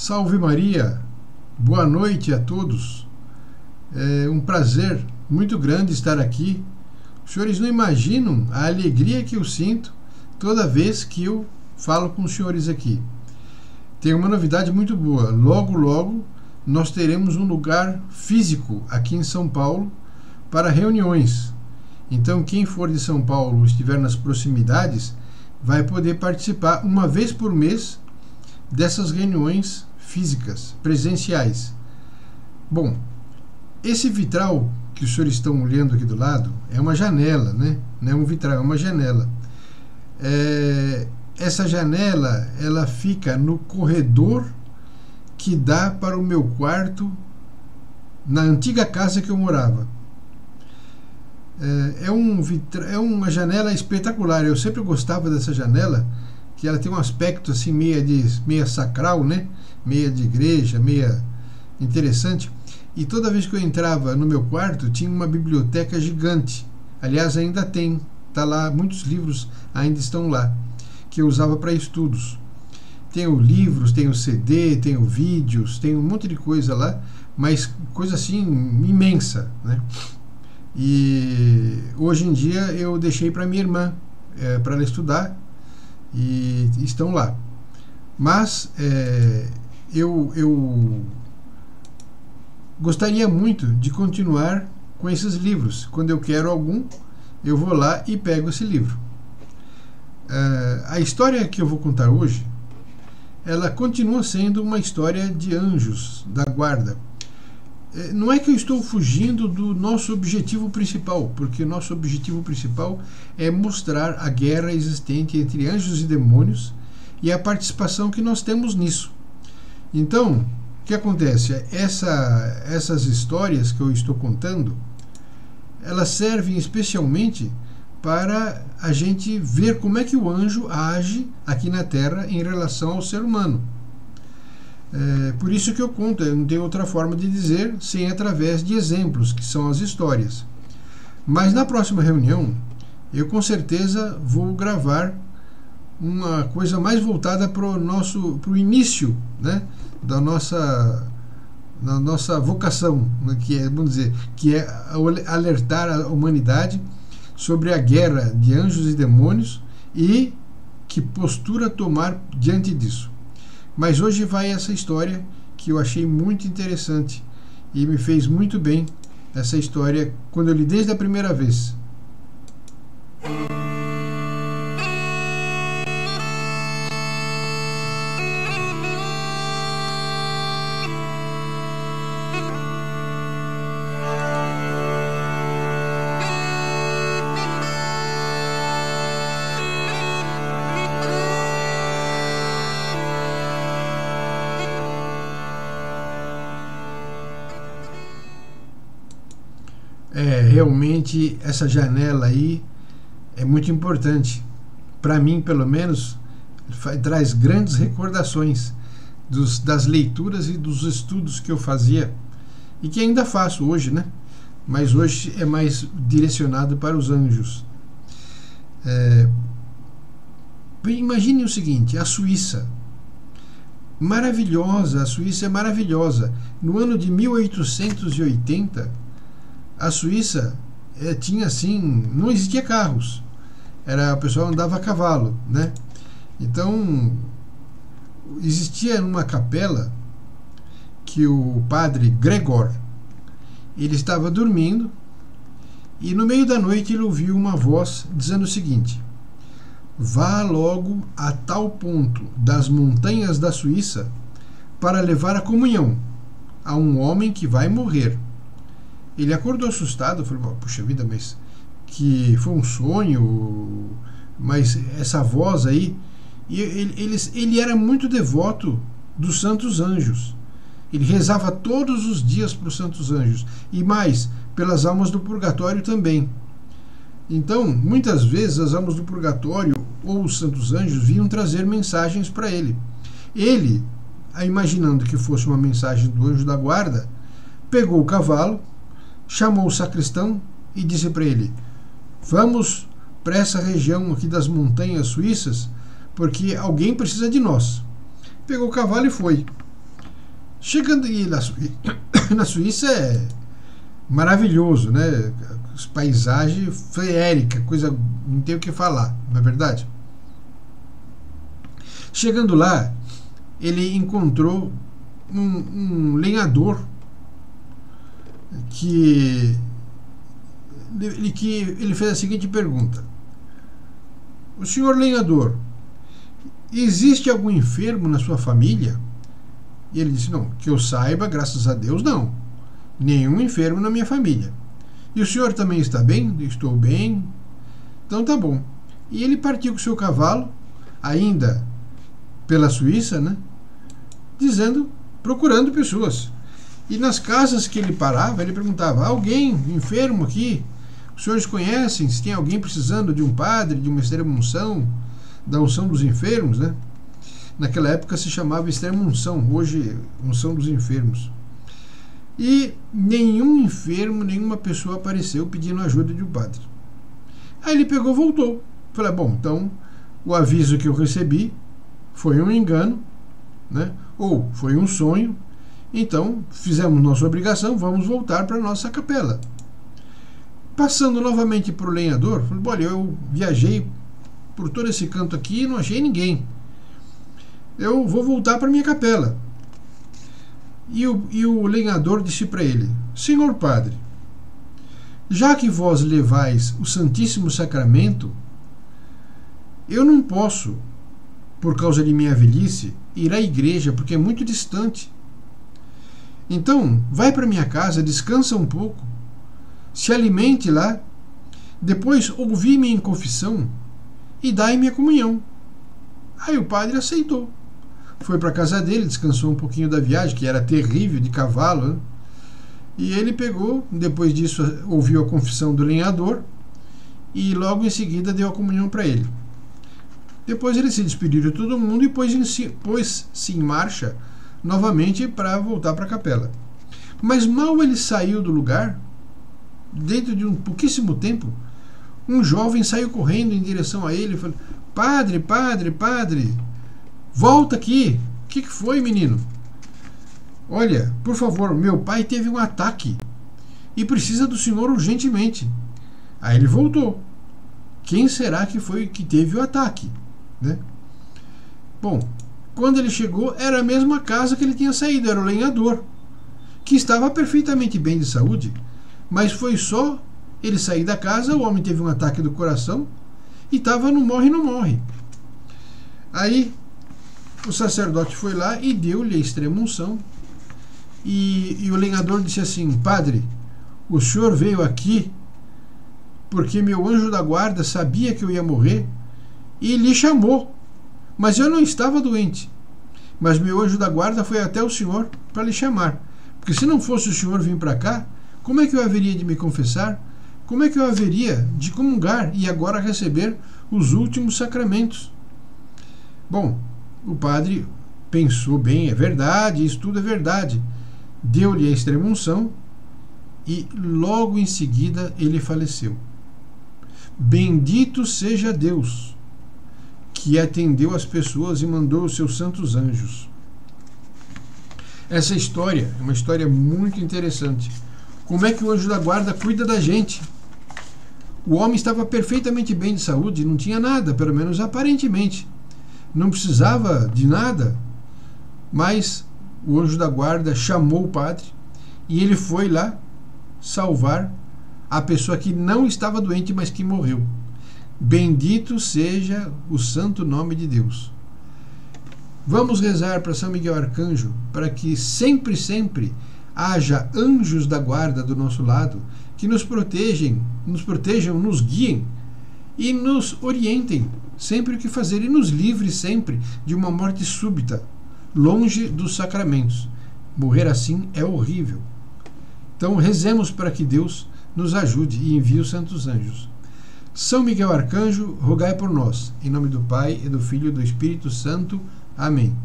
Salve Maria, boa noite a todos. É um prazer muito grande estar aqui. Os senhores não imaginam a alegria que eu sinto toda vez que eu falo com os senhores aqui. Tem uma novidade muito boa. Logo, logo, nós teremos um lugar físico aqui em São Paulo para reuniões. Então, quem for de São Paulo ou estiver nas proximidades, vai poder participar uma vez por mês dessas reuniões físicas, presenciais. Bom, esse vitral que os senhores estão olhando aqui do lado é uma janela, né? Não é um vitral, é uma janela. Essa janela, ela fica no corredor que dá para o meu quarto na antiga casa que eu morava. É uma janela espetacular. Eu sempre gostava dessa janela, que ela tem um aspecto assim meia sacral, né? Meia de igreja, meia interessante. E toda vez que eu entrava no meu quarto, tinha uma biblioteca gigante. Aliás, ainda tem, tá lá, muitos livros ainda estão lá, que eu usava para estudos. Tenho livros, tenho CD, tenho vídeos, tenho um monte de coisa lá, mas coisa assim imensa, né? E hoje em dia eu deixei para minha irmã, para ela estudar, e estão lá. Mas eu gostaria muito de continuar com esses livros. Quando eu quero algum, eu vou lá e pego esse livro. A história que eu vou contar hoje, ela continua sendo uma história de anjos da guarda. Não é que eu estou fugindo do nosso objetivo principal, porque o nosso objetivo principal é mostrar a guerra existente entre anjos e demônios e a participação que nós temos nisso. Então, o que acontece? Essas histórias que eu estou contando, elas servem especialmente para a gente ver como é que o anjo age aqui na Terra em relação ao ser humano. Por isso que eu conto, não tem outra forma de dizer sem através de exemplos, que são as histórias. Mas na próxima reunião, eu com certeza vou gravar uma coisa mais voltada para o início, né, da nossa vocação, que é, vamos dizer, que é alertar a humanidade sobre a guerra de anjos e demônios e que postura tomar diante disso. Mas hoje vai essa história que eu achei muito interessante e me fez muito bem essa história quando eu li desde a primeira vez. Realmente essa janela aí é muito importante. Para mim, pelo menos, traz grandes recordações das leituras e dos estudos que eu fazia e que ainda faço hoje, né? Mas hoje é mais direcionado para os anjos. Imagine o seguinte: a Suíça, maravilhosa, a Suíça é maravilhosa. No ano de 1880, a Suíça tinha assim, não existia carros, o pessoal andava a cavalo, né? Então existia uma capela que o padre Gregor, ele estava dormindo e no meio da noite ele ouviu uma voz dizendo o seguinte: vá logo a tal ponto das montanhas da Suíça para levar a comunhão a um homem que vai morrer. Ele acordou assustado, falou: puxa vida, mas que foi um sonho, mas essa voz aí. E ele era muito devoto dos santos anjos. Ele rezava todos os dias para os santos anjos e mais, pelas almas do purgatório também. Então, muitas vezes as almas do purgatório ou os santos anjos vinham trazer mensagens para ele. Ele, imaginando que fosse uma mensagem do anjo da guarda, pegou o cavalo, chamou o sacristão e disse para ele: vamos para essa região aqui das montanhas suíças, porque alguém precisa de nós. Pegou o cavalo e foi. Chegando na Suíça é maravilhoso, né? Paisagem feérica, coisa não tem o que falar, não é verdade? Chegando lá, ele encontrou um lenhador que ele fez a seguinte pergunta: o senhor lenhador, existe algum enfermo na sua família? E ele disse: não, que eu saiba, graças a Deus, não. Nenhum enfermo na minha família. E o senhor também está bem? Estou bem. Então tá bom. E ele partiu com o seu cavalo, ainda pela Suíça, né? Procurando pessoas. E nas casas que ele parava, ele perguntava: alguém enfermo aqui? Os senhores conhecem? Se tem alguém precisando de um padre, de uma extrema-unção, da unção dos enfermos, né? Naquela época se chamava extrema-unção, hoje unção dos enfermos. E nenhum enfermo, nenhuma pessoa apareceu pedindo ajuda de um padre. Aí ele pegou e voltou. Falei: bom, então o aviso que eu recebi foi um engano, né? Ou foi um sonho. Então fizemos nossa obrigação, vamos voltar para a nossa capela. Passando novamente para o lenhador, falei: olha, eu viajei por todo esse canto aqui e não achei ninguém. Eu vou voltar para minha capela. E o lenhador disse para ele: senhor padre, já que vós levais o Santíssimo Sacramento, eu não posso, por causa de minha velhice, ir à igreja, porque é muito distante. Então, vai para minha casa, descansa um pouco, se alimente lá, depois ouvi-me em confissão e dai-me a comunhão. Aí o padre aceitou. Foi para a casa dele, descansou um pouquinho da viagem, que era terrível, de cavalo, né? E ele pegou, depois disso ouviu a confissão do lenhador e logo em seguida deu a comunhão para ele. Depois ele se despediu de todo mundo e pôs-se em marcha novamente para voltar para a capela. Mas mal ele saiu do lugar, dentro de um pouquíssimo tempo, um jovem saiu correndo em direção a ele e falou: padre, padre, padre, volta aqui. O que foi, menino? Olha, por favor, meu pai teve um ataque e precisa do senhor urgentemente. Aí ele voltou. Quem será que foi que teve o ataque, né? Bom, quando ele chegou, era a mesma casa que ele tinha saído, era o lenhador, que estava perfeitamente bem de saúde, mas foi só ele sair da casa, o homem teve um ataque do coração e estava no morre, não morre. Aí o sacerdote foi lá e deu-lhe a extrema-unção. E o lenhador disse assim: padre, o senhor veio aqui porque meu anjo da guarda sabia que eu ia morrer e lhe chamou, mas eu não estava doente. Mas meu anjo da guarda foi até o senhor para lhe chamar, porque se não fosse o senhor vir para cá, como é que eu haveria de me confessar? Como é que eu haveria de comungar e agora receber os últimos sacramentos? Bom, o padre pensou bem: é verdade, isso tudo é verdade. Deu-lhe a extrema-unção e logo em seguida ele faleceu. Bendito seja Deus, que atendeu as pessoas e mandou os seus santos anjos. Essa história é uma história muito interessante. Como é que o anjo da guarda cuida da gente? O homem estava perfeitamente bem de saúde, não tinha nada, pelo menos aparentemente. Não precisava de nada, mas o anjo da guarda chamou o padre e ele foi lá salvar a pessoa que não estava doente, mas que morreu. Bendito seja o santo nome de Deus. Vamos rezar para São Miguel Arcanjo, para que sempre, sempre haja anjos da guarda do nosso lado, que nos protejam, nos guiem e nos orientem sempre o que fazer, e nos livre sempre de uma morte súbita, longe dos sacramentos. Morrer assim é horrível. Então rezemos para que Deus nos ajude e envie os santos anjos. São Miguel Arcanjo, rogai por nós. Em nome do Pai, e do Filho e do Espírito Santo. Amém.